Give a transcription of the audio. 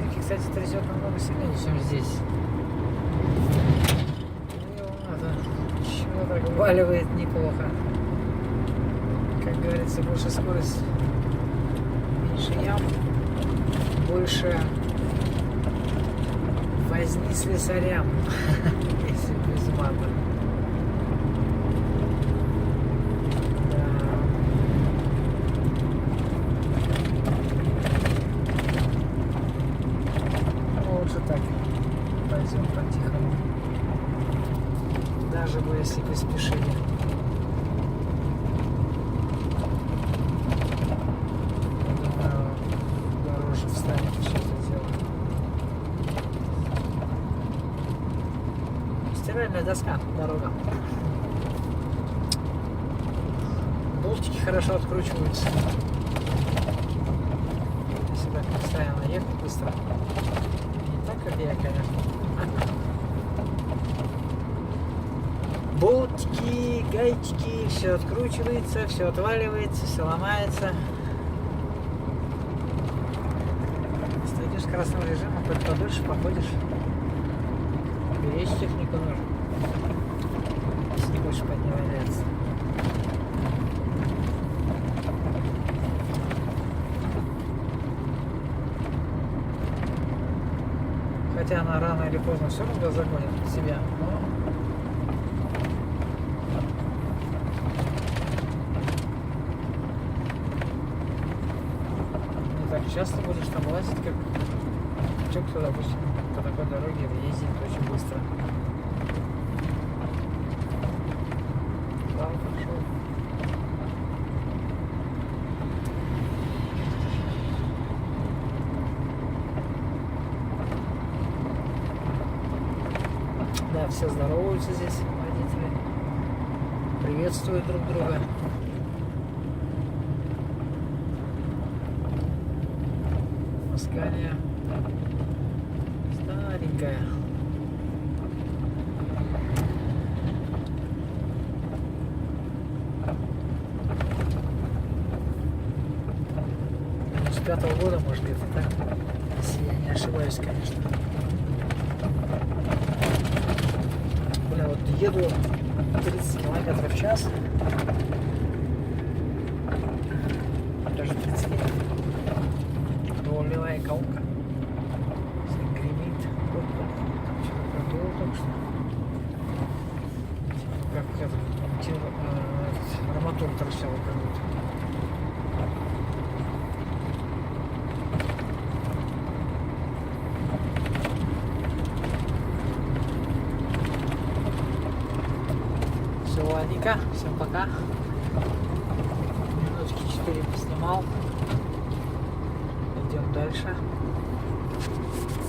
Америке, кстати, трясет намного сильнее, чем здесь. Чего так уваливает неплохо. Как говорится, больше скорость, меньше ям, больше возни слесарям, если без мата. Так, пойдем по-тихому. Даже бы если бы спешили. Я думаю, дороже встанет все это дело. Стиральная доска, дорога. Болтики хорошо откручиваются. Если так постоянно ехать быстро. Как я, конечно. Болтики, гаечки, все откручивается, все отваливается, все ломается. Если идешь в красном режиме, хоть подольше походишь. Беречь технику нужно. Если не хочешь под ней валяться. Хотя она рано или поздно все равно загонит себя, но не так часто будешь там лазить, как те, кто, допустим, по такой дороге ездит очень быстро. Да, пошел. Да, все здороваются здесь, водители. Приветствуют друг друга. Аскания старенькая. С 5-го года, может, где-то так, если я не ошибаюсь, конечно. Вот еду 30 километров в час, даже 30, рулевая колонка гремит, что-то продул только что, как этот арматура торчала как-то. Все, ладненько, всем пока. Минутки 4 поснимал. Идем дальше.